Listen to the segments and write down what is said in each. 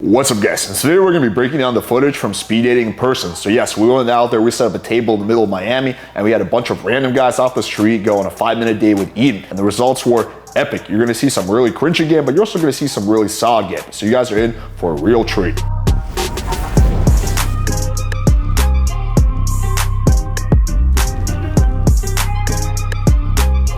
What's up, guys? And today we're going to be breaking down the footage from speed dating in person. So yes, we went out there, we set up a table in the middle of Miami, and we had a bunch of random guys off the street go on a 5-minute date with Eden. And the results were epic. You're going to see some really cringy game, but you're also going to see some really solid games. So you guys are in for a real treat.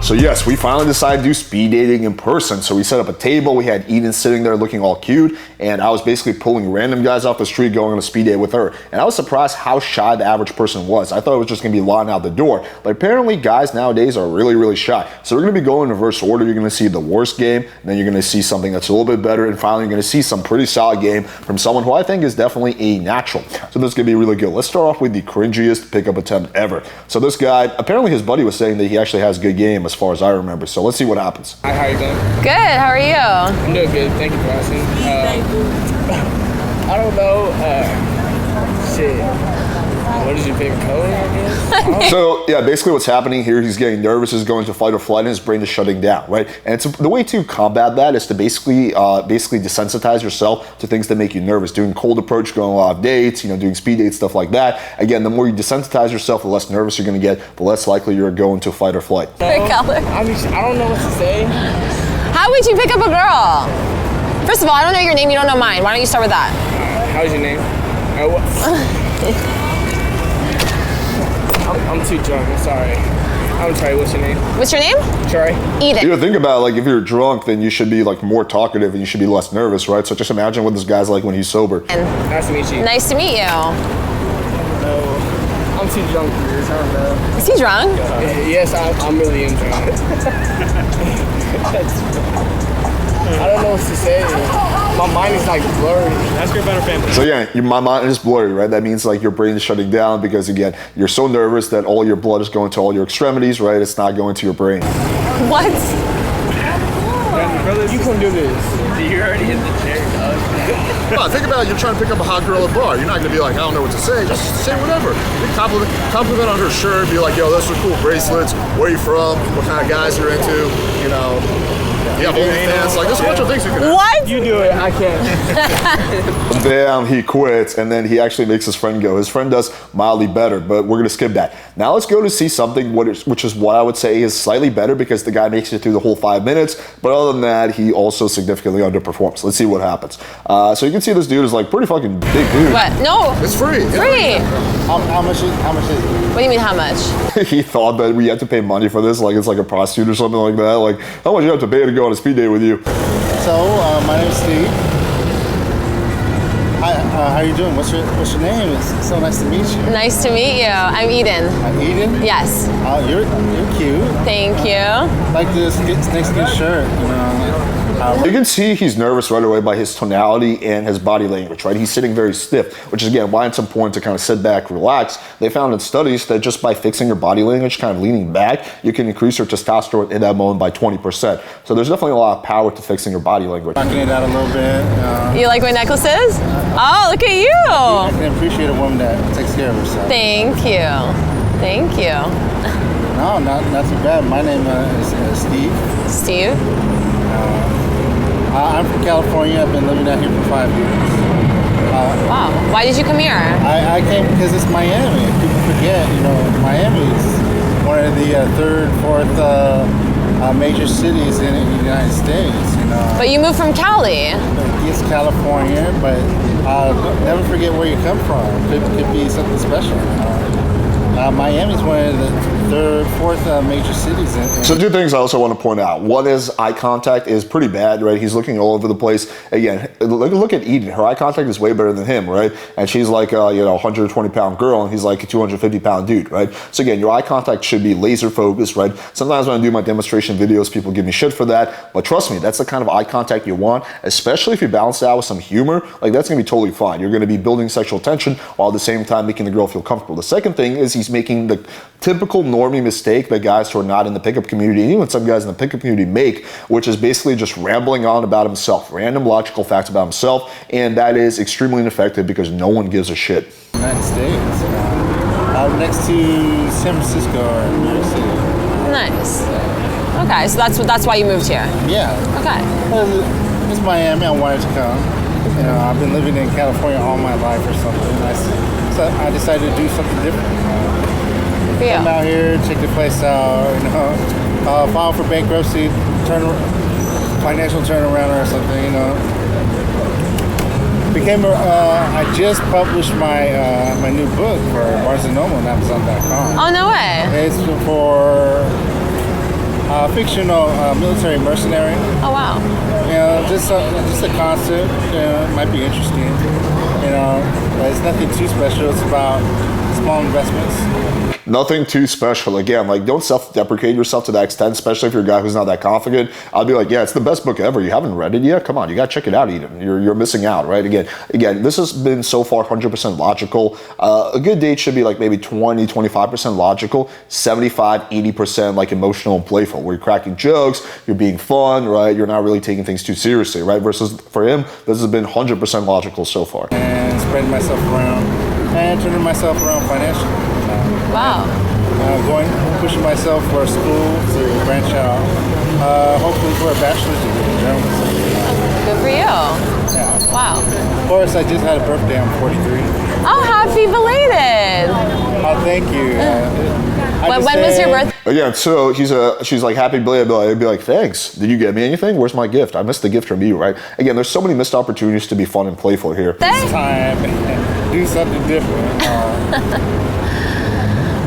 So yes, we finally decided to do speed dating in person. So we set up a table, we had Eden sitting there looking all cute, and I was basically pulling random guys off the street going on a speed date with her. And I was surprised how shy the average person was. I thought it was just gonna be lying out the door, but apparently guys nowadays are really, really shy. So we're gonna be going in reverse order. You're gonna see the worst game, and then you're gonna see something that's a little bit better, and finally you're gonna see some pretty solid game from someone who I think is definitely a natural. So this is gonna be really good. Let's start off with the cringiest pickup attempt ever. So this guy, apparently his buddy was saying that he actually has good game as far as I remember. So let's see what happens. Hi, how you doing? Good, how are you? I'm doing good, thank you for asking. I don't know, shit. What is your favorite color, I guess? So yeah, basically what's happening here, he's getting nervous, he's going to fight or flight, and his brain is shutting down, right? And it's the way to combat that is to basically desensitize yourself to things that make you nervous. Doing cold approach, going on a lot of dates, doing speed dates, stuff like that. Again, the more you desensitize yourself, the less nervous you're gonna get, the less likely you're going to fight or flight. Favorite color? I don't know what to say. How would you pick up a girl? First of all, I don't know your name, you don't know mine. Why don't you start with that? How's your name? I'm too drunk, I'm sorry. I'm sorry, what's your name? What's your name? Troy. Eden. You think about it, like if you're drunk, then you should be like more talkative and you should be less nervous, right? So just imagine what this guy's like when he's sober. Nice to meet you. Nice to meet you. No, I'm too drunk for this, I don't know. Is he drunk? Yes, I'm really am drunk. I don't know what to say. My mind is like blurry. Ask her about her family. So yeah, my mind is blurry, right? That means like your brain is shutting down because again, you're so nervous that all your blood is going to all your extremities, right? It's not going to your brain. What? You can do this. You're already in the chair, dog. No, think about it. You're trying to pick up a hot girl at a bar. You're not going to be like, I don't know what to say. Just say whatever. You compliment on her shirt. Be like, yo, those are cool bracelets. Where are you from? What kind of guys you're into? You have OnlyFans. Like, there's a bunch of things you can do. What? You do it, I can't. Bam, he quits, and then he actually makes his friend go. His friend does mildly better, but we're gonna skip that. Now let's go to see something which is what I would say is slightly better because the guy makes it through the whole 5 minutes, but other than that, he also significantly underperforms. Let's see what happens. So you can see this dude is like pretty fucking big dude. What? No. It's free. Free. How much is it? What do you mean how much? He thought that we had to pay money for this, like it's like a prostitute or something like that. Like, how much you have to pay to go on a speed date with you? So, my name's Steve. Hi, how you doing? What's your name? It's so nice to meet you. Nice to meet you. I'm Eden. Eden? Yes. You're cute. Thank you. Like this next new shirt, You can see he's nervous right away by his tonality and his body language, right? He's sitting very stiff, which is again why it's important to kind of sit back, relax. They found in studies that just by fixing your body language, kind of leaning back, you can increase your testosterone in that moment by 20%. So there's definitely a lot of power to fixing your body language. Knocking it out a little bit. You like my necklaces? Oh, look at you. I can appreciate a woman that takes care of herself. Thank you. Thank you. No, not too bad. My name is Steve. Steve? I'm from California. I've been living out here for 5 years. Wow. Why did you come here? I came because it's Miami. People forget, Miami is one of the third, fourth major cities in the United States. But you moved from Cali. It's California, but never forget where you come from. Could be something special. Miami's one of the third, fourth major cities. So 2 things I also want to point out. One is eye contact is pretty bad, right? He's looking all over the place. Again, look at Eden. Her eye contact is way better than him, right? And she's like a 120-pound girl, and he's like a 250-pound dude, right? So again, your eye contact should be laser focused, right? Sometimes when I do my demonstration videos, people give me shit for that, but trust me, that's the kind of eye contact you want, especially if you balance it out with some humor. Like that's gonna be totally fine. You're gonna be building sexual tension while at the same time making the girl feel comfortable. The second thing is he's making the typical normie mistake that guys who are not in the pickup community, and even some guys in the pickup community make, which is basically just rambling on about himself, random logical facts about himself, and that is extremely ineffective because no one gives a shit. United States, next to San Francisco or New York City. Nice. Okay, so that's why you moved here. Yeah. Okay. Well, it's Miami. I wanted to come. You know, I've been living in California all my life or something. So I decided to do something different. Come out here, check the place out. You know, file for bankruptcy, financial turnaround or something. You know, I just published my new book for Barnes & Noble and Amazon.com. Oh, no way. It's for fictional military mercenary. Oh, wow. You know, just a concept. You know, it might be interesting. You know, but it's nothing too special. It's about small investments. Nothing too special. Again, like, don't self-deprecate yourself to that extent, especially if you're a guy who's not that confident. I'll be like, yeah, it's the best book ever. You haven't read it yet? Come on, you gotta check it out, Eden. You're missing out, right? Again, this has been so far 100% logical. A good date should be like maybe 20, 25% logical, 75, 80% like emotional and playful, where you're cracking jokes, you're being fun, right? You're not really taking things too seriously, right? Versus for him, this has been 100% logical so far. And spreading myself around and turning myself around financially. Wow. Pushing myself for school to branch out, hopefully for a bachelor's degree in journalism. Good for you. Yeah. Wow. Of course, I just had a birthday. I'm 43. Oh, happy belated. Oh, thank you. When was your birthday? Again, so she's like, happy belated. I'd be like, thanks. Did you get me anything? Where's my gift? I missed the gift from you, right? Again, there's so many missed opportunities to be fun and playful here. It's time to do something different.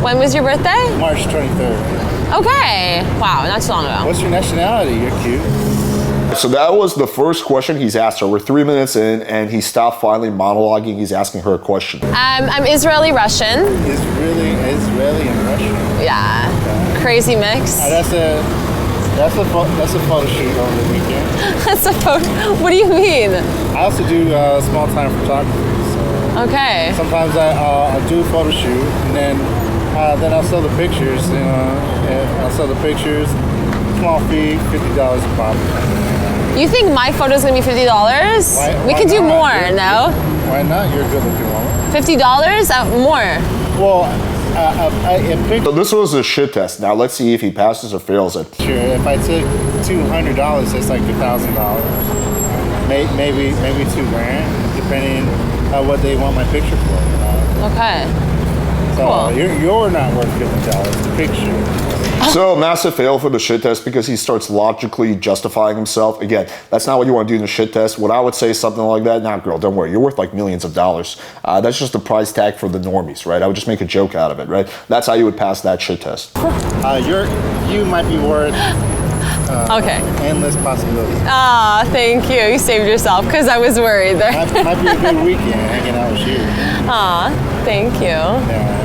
When was your birthday? March 23rd. Okay. Wow, not too long ago. What's your nationality? You're cute. So that was the first question he's asked her. We're 3 minutes in, and he stopped finally monologuing. He's asking her a question. I'm Israeli Russian. Israeli and Russian. Yeah. Crazy mix. That's a photo shoot over the weekend. That's a photo. What do you mean? I also do small time photography. So Okay. sometimes I'll do a photo shoot, and then I'll sell the pictures. You know, and I'll sell the pictures. Small fee, $50 a pop. You think my photo's gonna be $50? We could do more, no? Why not? You're a good-looking woman. $50? More. Well, a picture. So this was a shit test. Now let's see if he passes or fails it. Sure. If I took $200, that's like $1,000. Maybe $2,000, depending on what they want my picture for. Okay. So Cool. you're not worth $50. The picture. So massive fail for the shit test because he starts logically justifying himself. Again, that's not what you want to do in the shit test. What I would say is something like that. Nah, girl, don't worry. You're worth like millions of dollars. That's just the price tag for the normies, right? I would just make a joke out of it, right? That's how you would pass that shit test. You might be worth Okay. endless possibilities. Ah, thank you. You saved yourself because I was worried there. Might be a good weekend hanging out with you. Aw, thank you. Yeah.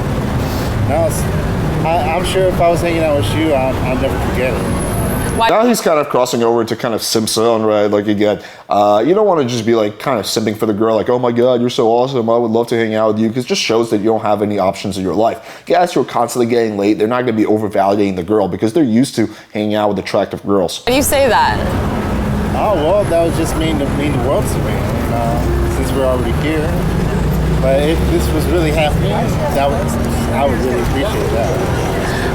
No, I'm sure if I was hanging out with you, I'll never forget it. Now he's kind of crossing over to kind of simp zone, right? Like again, you don't want to just be like kind of simping for the girl, like, oh my God, you're so awesome. I would love to hang out with you, because it just shows that you don't have any options in your life. Guys who are constantly getting late, they're not going to be overvalidating the girl because they're used to hanging out with attractive girls. Why do you say that? Oh, well, that would just mean the world to me, since we're already here. But if this was really happening, I would really appreciate that.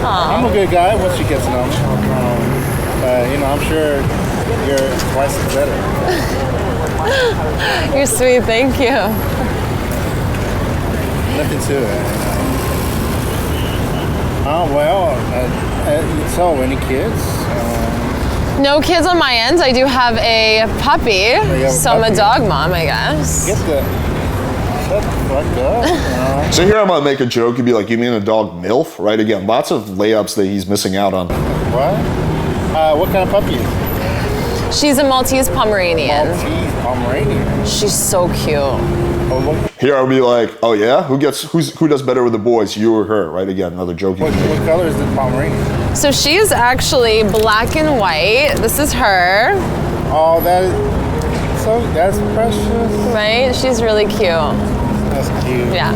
I'm a good guy once you get to know me. I'm sure you're twice as better. You're sweet, thank you. Nothing to it. So any kids? No kids on my end. I do have a puppy, so I'm a dog mom, I guess. Shut the fuck up. So here I'm going to make a joke. You'd be like, you mean a dog MILF? Right? Again, lots of layups that he's missing out on. What? What kind of puppy is it? She's a Maltese Pomeranian. Maltese Pomeranian. She's so cute. Here I'll be like, oh yeah? Who does better with the boys, you or her? Right? Again, another joke. What color is the Pomeranian? So she's actually black and white. This is her. Oh, that's precious. Right? She's really cute. That's cute. Yeah.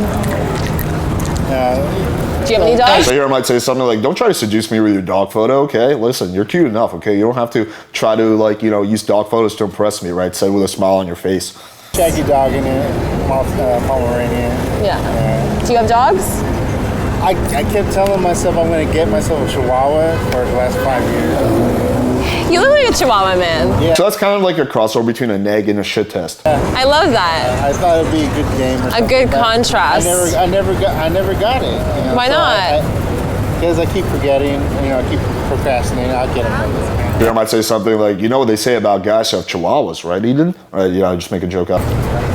Do you have any dogs? So here I might say something like, don't try to seduce me with your dog photo, okay? Listen, you're cute enough, okay? You don't have to try to use dog photos to impress me, right? Say with a smile on your face. Shaggy dog in it, Pomeranian. Yeah. Do you have dogs? I kept telling myself I'm going to get myself a Chihuahua for the last 5 years. You look like a Chihuahua man. Yeah. So that's kind of like a crossover between a neg and a shit test. I love that. I thought it'd be a good game. A good contrast. I never got it. You know, Why not? Because I keep forgetting. You know, I keep procrastinating. I'll get them. I might say something like, you know what they say about guys who have chihuahuas, right, Eden? Right, I just make a joke up.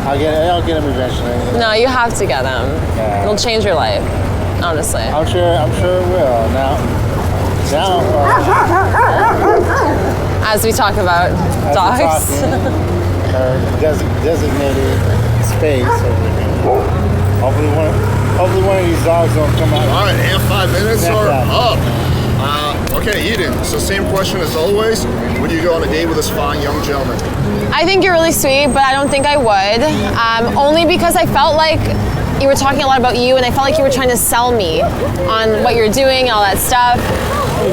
I'll get them eventually. No, you have to get them. Yeah. It'll change your life, honestly. I'm sure it will. Now, As we talk about dogs. Or designated space over here. Hopefully one of these dogs don't come out. All right, and 5 minutes are up. Okay, Eden, so same question as always. Would you go on a date with this fine young gentleman? I think you're really sweet, but I don't think I would. Only because I felt like you were talking a lot about you, and I felt like you were trying to sell me on what you're doing, all that stuff.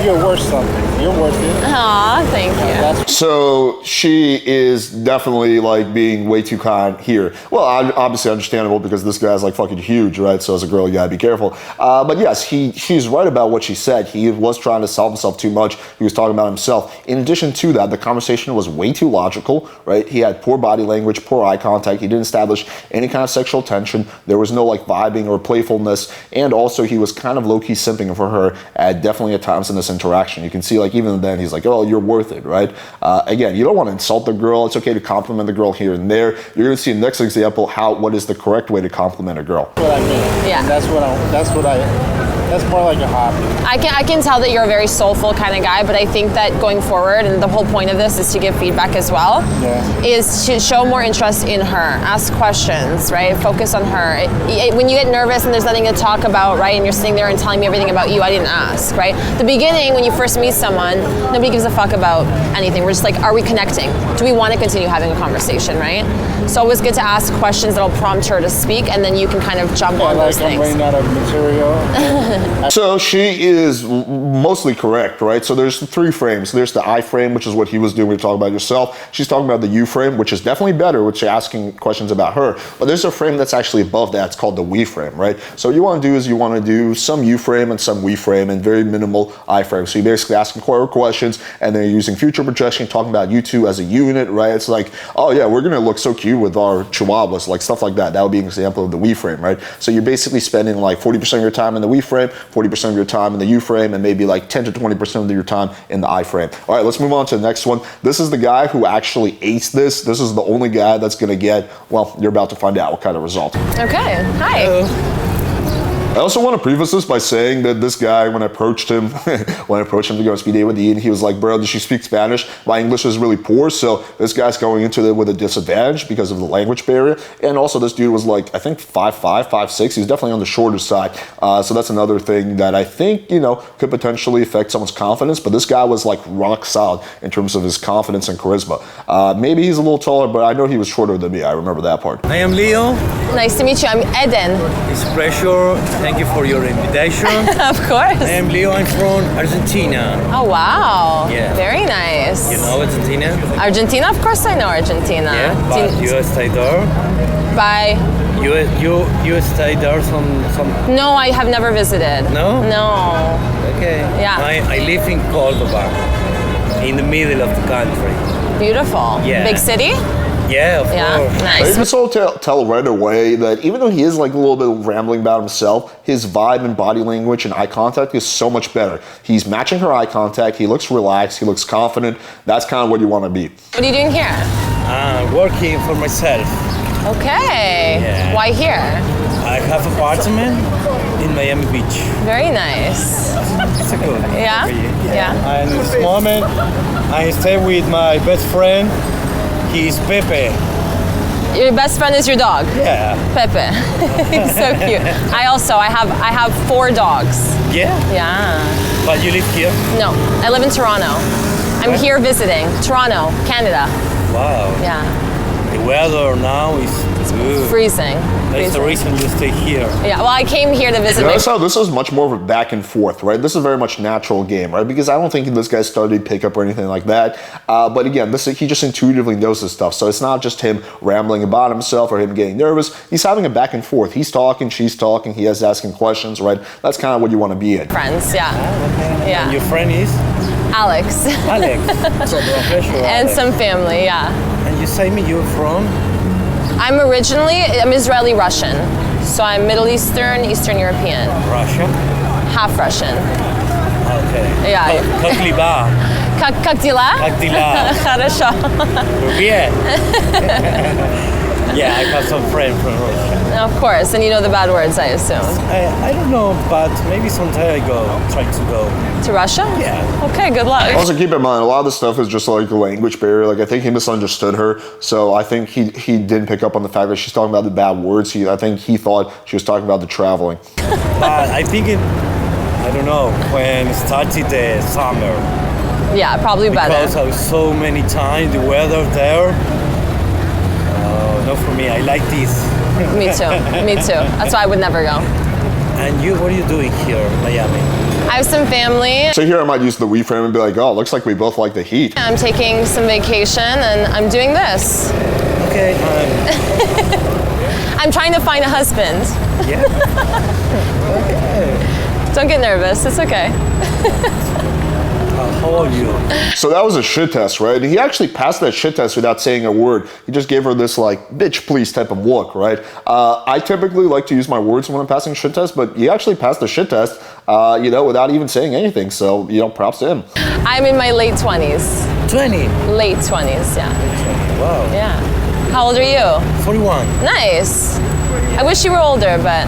You're worth something. You're worth it. Aw, thank you. So she is definitely like being way too kind here. Well, obviously understandable because this guy's like fucking huge, right? So as a girl, you gotta be careful. But yes, she's right about what she said. He was trying to sell himself too much. He was talking about himself. In addition to that, the conversation was way too logical, right? He had poor body language, poor eye contact. He didn't establish any kind of sexual tension. There was no like vibing or playfulness. And also he was kind of low-key simping for her definitely at times in this interaction. You can see like even then he's like, oh, you're worth it, right? Again, you don't want to insult the girl. It's okay to compliment the girl here and there. You're going to see in the next example what is the correct way to compliment a girl. That's what I mean. Yeah. That's more like a hobby. I can tell that you're a very soulful kind of guy, but I think that going forward, and the whole point of this is to give feedback as well, is to show more interest in her, ask questions, right? Focus on her. When you get nervous and there's nothing to talk about, right, and you're sitting there and telling me everything about you, I didn't ask, right? The beginning, when you first meet someone, nobody gives a fuck about anything. We're just like, are we connecting? Do we want to continue having a conversation, right? So it was good to ask questions that'll prompt her to speak, and then you can kind of jump on those things. I'm running out of material. So she is mostly correct, right? So there's 3 frames. There's the I frame, which is what he was doing when you talk about yourself. She's talking about the you frame, which is definitely better, which you're asking questions about her. But there's a frame that's actually above that. It's called the we frame, right? So what you want to do is you want to do some you frame and some we frame and very minimal I frame. So you're basically asking questions and then you're using future projection, talking about you two as a unit, right? It's like, oh yeah, we're going to look so cute with our chihuahuas, like stuff like that. That would be an example of the we frame, right? So you're basically spending like 40% of your time in the we frame, 40% of your time in the U frame, and maybe like 10 to 20% of your time in the I frame. All right, let's move on to the next one. This is the guy who actually aced this. This is the only guy that's gonna get, well, you're about to find out what kind of result. Okay, hi. Hello. I also want to preface this by saying that this guy, when I approached him to go on speed date with Ian, he was like, bro, does she speak Spanish? My English is really poor, so this guy's going into it with a disadvantage because of the language barrier. And also this dude was like, I think 5'5", 5'6". He was definitely on the shorter side. So that's another thing that I think, could potentially affect someone's confidence. But this guy was like rock solid in terms of his confidence and charisma. Maybe he's a little taller, but I know he was shorter than me. I remember that part. I am Leo. Nice to meet you. I'm Eden. It's a pleasure. Thank you for your invitation. Of course. I am Leo. I'm from Argentina. Oh, wow. Yeah. Very nice. You know Argentina? Argentina? Of course I know Argentina. Yeah, but you stay there? Bye. You stay there some... No, I have never visited. No? No. Okay. Yeah. I live in Córdoba, in the middle of the country. Beautiful. Yeah. Big city? Yeah, of course. Nice. I can also tell right away that even though he is like a little bit rambling about himself, his vibe and body language and eye contact is so much better. He's matching her eye contact. He looks relaxed. He looks confident. That's kind of what you want to be. What are you doing here? Working for myself. Okay. Yeah. Why here? I have an apartment in Miami Beach. Very nice. It's a good. Yeah? Yeah. And at this moment, I stay with my best friend. He's Pepe. Your best friend is your dog? Yeah. Pepe. He's so cute. I have 4 dogs. Yeah? Yeah. But you live here? No, I live in Toronto. I'm here visiting. Toronto, Canada. Wow. Yeah. The weather now is good. Freezing. That's the reason you stay here. Yeah, well, I came here to visit. Notice how this is much more of a back and forth, right? This is very much natural game, right? Because I don't think this guy studied pickup or anything like that. But again, he just intuitively knows this stuff. So it's not just him rambling about himself or him getting nervous. He's having a back and forth. He's talking, she's talking, he is asking questions, right? That's kind of what you want to be in. Friends, yeah. Yeah. And your friend is? Alex. Alex. So professional. And Alex. some family, yeah. And you say me you're from? I'm Israeli Russian. So I'm Middle Eastern, Eastern European. Russia? Half Russian. Okay. Yeah. Как дела? Как дела? Как дела? Хорошо. Привет. Yeah, I have some friends from Russia. Of course, and you know the bad words, I assume. I don't know, but maybe sometime I try to go. To Russia? Yeah. Okay, good luck. Also, keep in mind, a lot of this stuff is just like a language barrier. Like, I think he misunderstood her. So I think he didn't pick up on the fact that she's talking about the bad words. I think he thought she was talking about the traveling. But I think I don't know, when it started the summer. Yeah, probably better. Because I was so many times, the weather there. Not for me, I like this. Me too. Me too. That's why I would never go. And you, what are you doing here in Miami? I have some family. So here I might use the we frame and be like, oh, looks like we both like the heat. I'm taking some vacation and I'm doing this. Okay. I'm trying to find a husband. Yeah. Okay. Don't get nervous. It's okay. How old are you? So that was a shit test, right? He actually passed that shit test without saying a word. He just gave her this like, bitch please type of look, right? I typically like to use my words when I'm passing shit tests, but he actually passed the shit test, without even saying anything. So, props to him. I'm in my late 20s. 20. Late 20s, yeah. Wow. Yeah. How old are you? 41. Nice. I wish you were older, but...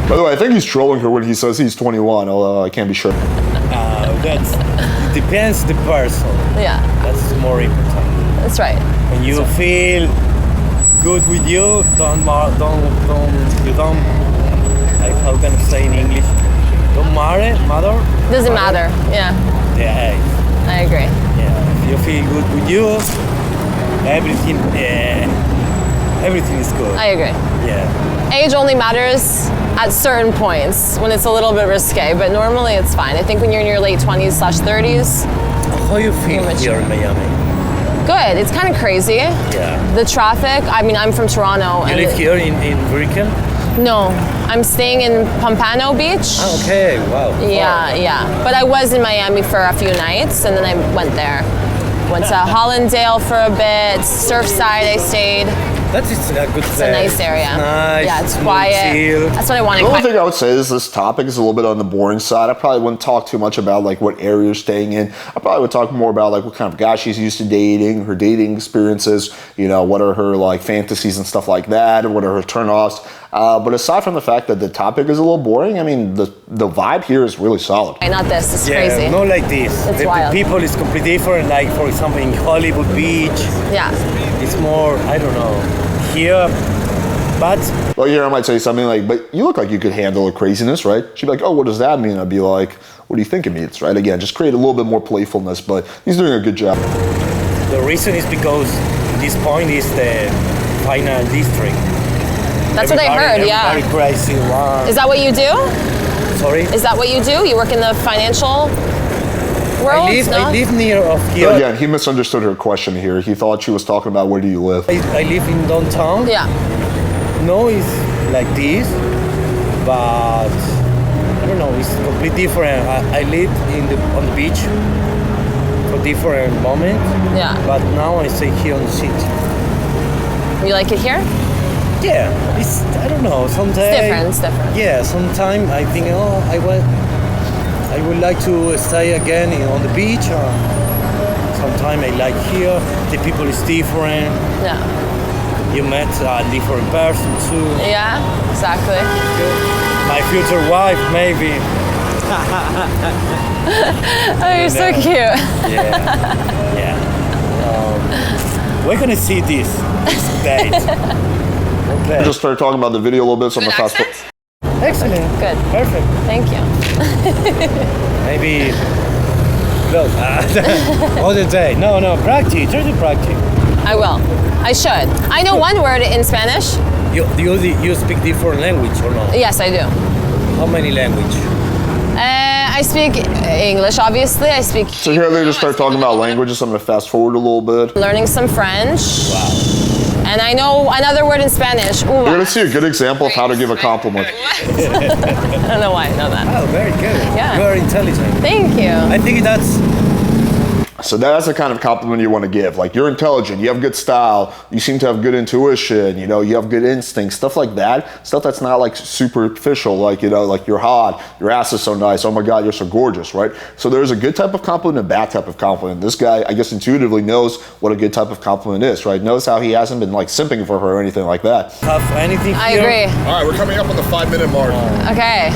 By the way, I think he's trolling her when he says he's 21, although I can't be sure. It depends the person. Yeah. That's more important. That's right. When you feel good with you, how can I say in English? Don't matter. Doesn't matter. Yeah. Yeah. I agree. Yeah. If you feel good with you, everything is good. I agree. Yeah. Age only matters at certain points when it's a little bit risque, but normally it's fine. I think when you're in your late 20s/30s. How you feel here in Miami? Good. It's kind of crazy. Yeah. The traffic. I mean, I'm from Toronto. You live here in Brickell? No, I'm staying in Pompano Beach. Oh, okay. Wow. Yeah. But I was in Miami for a few nights, and then I went there. Went to Hollandale for a bit. Surfside, I stayed. That is a good place. It's a nice area. It's nice. Yeah, it's quiet. Chill. That's what I want. The only thing I would say is this topic is a little bit on the boring side. I probably wouldn't talk too much about like what area you're staying in. I probably would talk more about like what kind of guy she's used to dating, her dating experiences, what are her like fantasies and stuff like that, and what are her turnoffs. But aside from the fact that the topic is a little boring, I mean, the vibe here is really solid. Not this. It's Yeah, crazy. not like this. It's the wild. people is completely different. Like for example, in Hollywood Beach, Yeah. it's more I don't know. Here, but Well, here I might say something like, but you look like you could handle the craziness, right? She'd be like, oh, what does that mean? I'd be like, what do you think it means, right? Again, just create a little bit more playfulness, but he's doing a good job. the reason is because this point is the final district. That's what I heard. Yeah. Very crazy one. Is that what you do? Sorry. Is that what you do? You work in the financial world? I live near of So here. again, he misunderstood her question here. He thought she was talking about where do you live. I live in downtown. Yeah. No, it's like this, but I don't know. It's completely different. I live on the beach for different moments, Yeah. but now I stay here on the city. You like it here? Yeah, it's I don't know. Sometimes It's different. Yeah, sometimes I think I would like to stay again on the beach. Sometimes I like here. The people is different. Yeah. You met a different person too. Yeah, exactly. My future wife, maybe. Oh, you're so cute. Yeah. We're gonna see this date. Okay. Just started talking about the video a little bit, so I'm Good gonna fast accent? forward. Excellent. Good. Perfect. Thank you. Maybe. Look. All the day. No. Practice. Try to practice. I will. I should. I know one word in Spanish. You speak different language or not? Yes, I do. How many language? I speak English, obviously. I speak. So here they just start talking about languages, so I'm gonna fast forward a little bit. Learning some French. Wow. And I know another word in Spanish. You're gonna see a good example of how to give a compliment. I don't know why I know that. Oh, very good. Yeah. You are intelligent. Thank you. I think that's So that's the kind of compliment you want to give. Like, you're intelligent, you have good style, you seem to have good intuition, you know, you have good instincts, stuff like that. Stuff that's not like superficial, like, you know, like you're hot, your ass is so nice, oh my God, you're so gorgeous, right? So there's a good type of compliment and a bad type of compliment. This guy, I guess, intuitively knows what a good type of compliment is, right? Notice how he hasn't been like simping for her or anything like that. have anything I here? agree. All right, we're coming up on the 5-minute mark. Okay.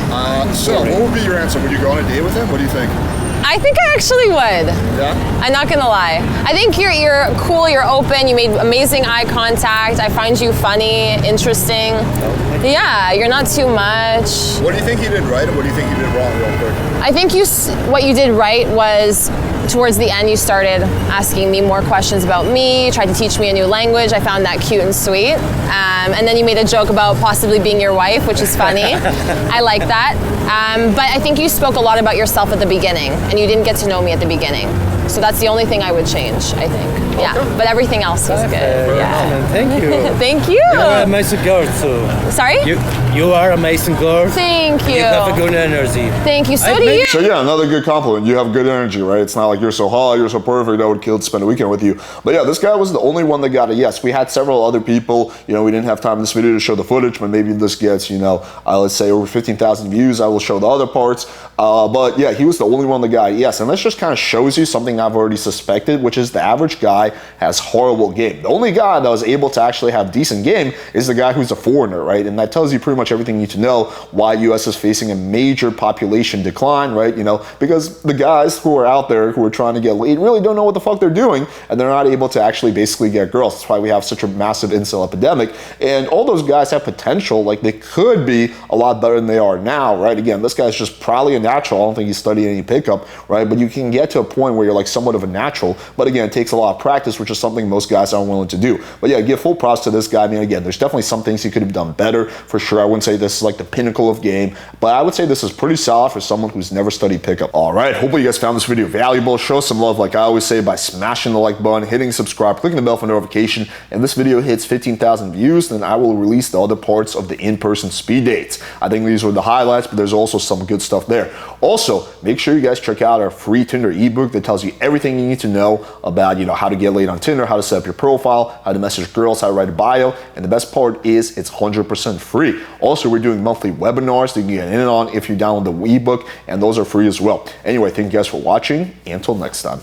So what would be your answer? Would you go on a date with him? What do you think? I think I actually would. Yeah? I'm not gonna lie. I think you're cool, you're open, you made amazing eye contact. I find you funny, interesting. Yeah, you're not too much. What do you think you did right and what do you think you did wrong real quick? I think what you did right was towards the end you started asking me more questions about me, tried to teach me a new language. I found that cute and sweet. And then you made a joke about possibly being your wife, which is funny. I like that. But I think you spoke a lot about yourself at the beginning and you didn't get to know me at the beginning. So that's the only thing I would change, I think. Yeah, but everything else was good. Yeah. Thank you. Thank you. You are an amazing girl too. Sorry? You are an amazing girl. Thank you. You have a good energy. Thank you. So I do make- you. So yeah, another good compliment. You have good energy, right? It's not like you're so hot, you're so perfect, I would kill to spend a weekend with you. But yeah, this guy was the only one that got a yes. We had several other people, you know, we didn't have time in this video to show the footage, but maybe this gets, you know, let's say over 15,000 views. I will show the other parts. But yeah, he was the only one that got a yes. And this just kind of shows you something I've already suspected, which is the average guy has horrible game. The only guy that was able to actually have decent game is the guy who's a foreigner, right? And that tells you pretty much everything you need to know why US is facing a major population decline, right? You know, because the guys who are out there who are trying to get laid really don't know what the fuck they're doing, and they're not able to actually basically get girls. That's why we have such a massive incel epidemic. And all those guys have potential, like they could be a lot better than they are now, right? Again, this guy's just probably a natural. I don't think he's studied any pickup, right? But you can get to a point where you're like somewhat of a natural. But again, it takes a lot of practice, which is something most guys aren't willing to do. But yeah, give full props to this guy. I mean, again, there's definitely some things he could have done better for sure. I wouldn't say this is like the pinnacle of game, but I would say this is pretty solid for someone who's never studied pickup. All right, hopefully you guys found this video valuable. Show some love, like I always say, by smashing the like button, hitting subscribe, clicking the bell for notification. And this video hits 15,000 views, then I will release the other parts of the in-person speed dates. I think these were the highlights, but there's also some good stuff there. Also, make sure you guys check out our free Tinder ebook that tells you everything you need to know about, you know, how to get laid on Tinder, how to set up your profile, how to message girls, how to write a bio, and the best part is it's 100% free. Also, we're doing monthly webinars that you can get in on if you download the ebook, and those are free as well. Anyway, thank you guys for watching. Until next time.